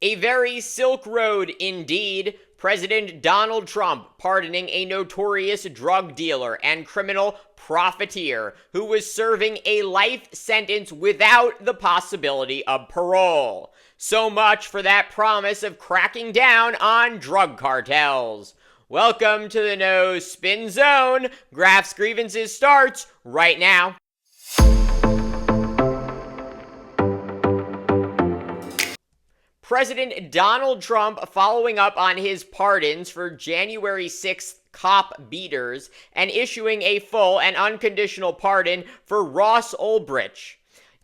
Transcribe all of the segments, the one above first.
A very Silk Road indeed. President Donald Trump pardoning a notorious drug dealer and criminal profiteer who was serving a life sentence without the possibility of parole. So much for that promise of cracking down on drug cartels. Welcome to the No Spin Zone. Graph's Grievances starts right now. President Donald Trump following up on his pardons for January 6th cop beaters and issuing a full and unconditional pardon for Ross Ulbricht.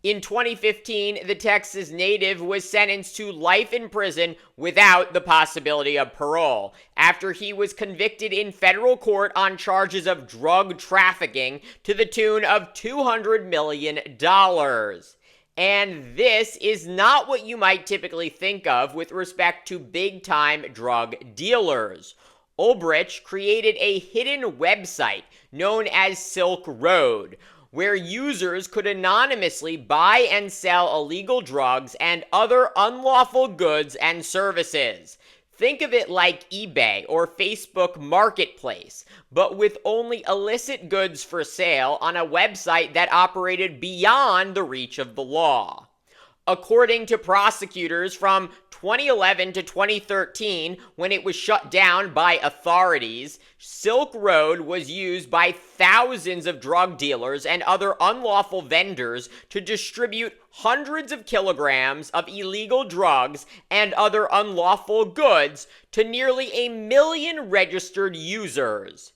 In 2015, the Texas native was sentenced to life in prison without the possibility of parole after he was convicted in federal court on charges of drug trafficking to the tune of $200 million. And this is not what you might typically think of with respect to big-time drug dealers. Ulbricht created a hidden website known as Silk Road, where users could anonymously buy and sell illegal drugs and other unlawful goods and services. Think of it like eBay or Facebook Marketplace, but with only illicit goods for sale on a website that operated beyond the reach of the law. According to prosecutors from 2011 to 2013, when it was shut down by authorities, Silk Road was used by thousands of drug dealers and other unlawful vendors to distribute hundreds of kilograms of illegal drugs and other unlawful goods to nearly 1 million registered users.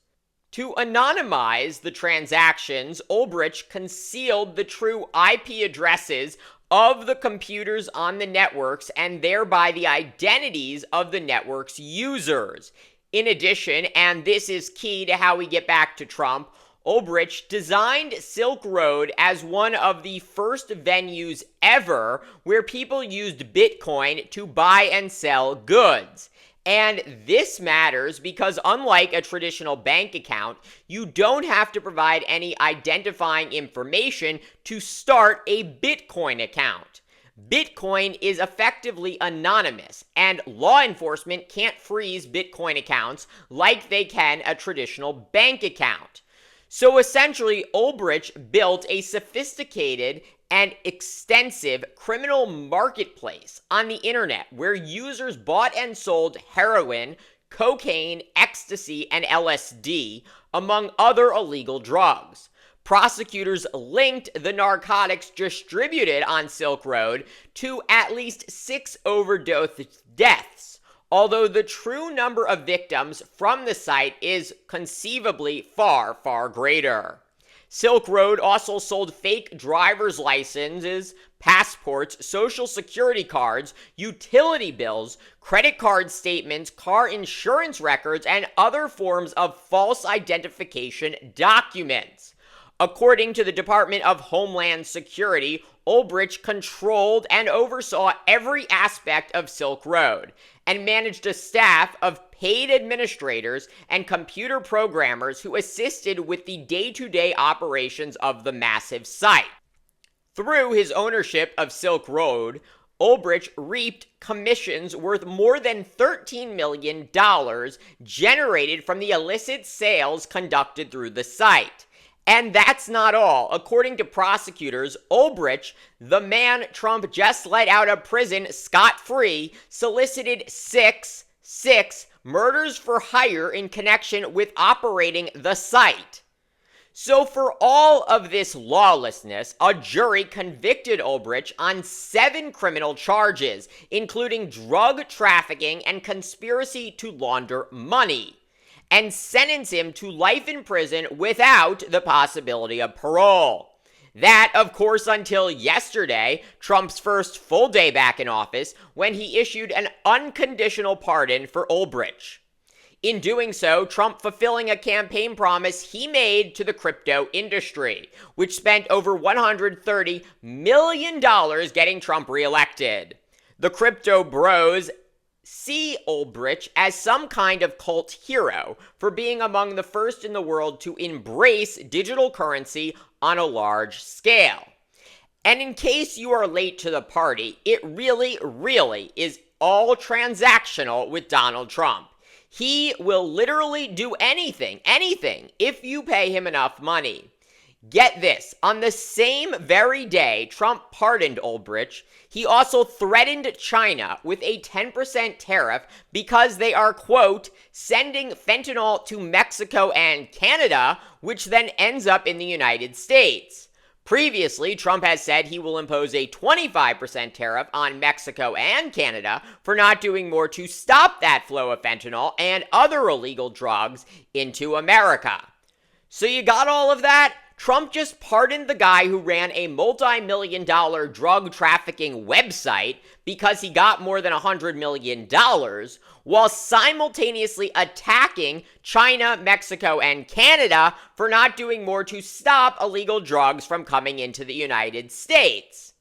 To anonymize the transactions, Ulbricht concealed the true IP addresses of the computers on the networks and thereby the identities of the network's users. In addition, and this is key to how we get back to Trump, Ulbricht designed Silk Road as one of the first venues ever where people used Bitcoin to buy and sell goods. And this matters because unlike a traditional bank account, you don't have to provide any identifying information to start a Bitcoin account. Bitcoin is effectively anonymous, and law enforcement can't freeze Bitcoin accounts like they can a traditional bank account. So essentially, Ulbricht built a sophisticated and extensive criminal marketplace on the internet where users bought and sold heroin, cocaine, ecstasy, and LSD, among other illegal drugs. Prosecutors linked the narcotics distributed on Silk Road to at least 6 overdose deaths, although the true number of victims from the site is conceivably far, far greater. Silk Road also sold fake driver's licenses, passports, social security cards, utility bills, credit card statements, car insurance records, and other forms of false identification documents. According to the Department of Homeland Security, Ulbricht controlled and oversaw every aspect of Silk Road and managed a staff of paid administrators and computer programmers who assisted with the day-to-day operations of the massive site. Through his ownership of Silk Road, Ulbricht reaped commissions worth more than $13 million generated from the illicit sales conducted through the site. And that's not all. According to prosecutors, Ulbricht, the man Trump just let out of prison scot-free, solicited six murders for hire in connection with operating the site. So for all of this lawlessness, a jury convicted Ulbricht on 7 criminal charges, including drug trafficking and conspiracy to launder money, and sentenced him to life in prison without the possibility of parole. That, of course, until yesterday, Trump's first full day back in office, when he issued an unconditional pardon for Ulbricht. In doing so, Trump fulfilling a campaign promise he made to the crypto industry, which spent over $130 million getting Trump reelected. The crypto bros see Ulbricht as some kind of cult hero for being among the first in the world to embrace digital currency on a large scale. And in case you are late to the party, it really, really is all transactional with Donald Trump. He will literally do anything, if you pay him enough money. Get this, on the same very day Trump pardoned Ulbricht, he also threatened China with a 10% tariff because they are, quote, sending fentanyl to Mexico and Canada, which then ends up in the United States. Previously, Trump has said he will impose a 25% tariff on Mexico and Canada for not doing more to stop that flow of fentanyl and other illegal drugs into America. So you got all of that? Trump just pardoned the guy who ran a multi-million-dollar drug trafficking website because he got more than $100 million, while simultaneously attacking China, Mexico, and Canada for not doing more to stop illegal drugs from coming into the United States.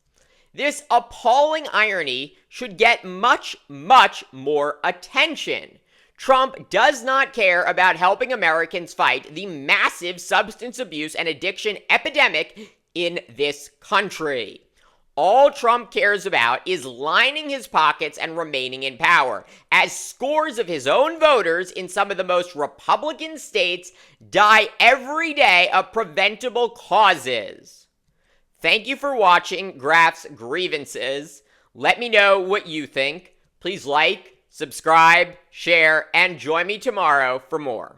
This appalling irony should get much, much more attention. Trump does not care about helping Americans fight the massive substance abuse and addiction epidemic in this country. All Trump cares about is lining his pockets and remaining in power, as scores of his own voters in some of the most Republican states die every day of preventable causes. Thank you for watching Graf's Grievances. Let me know what you think. Please like, subscribe, share, and join me tomorrow for more.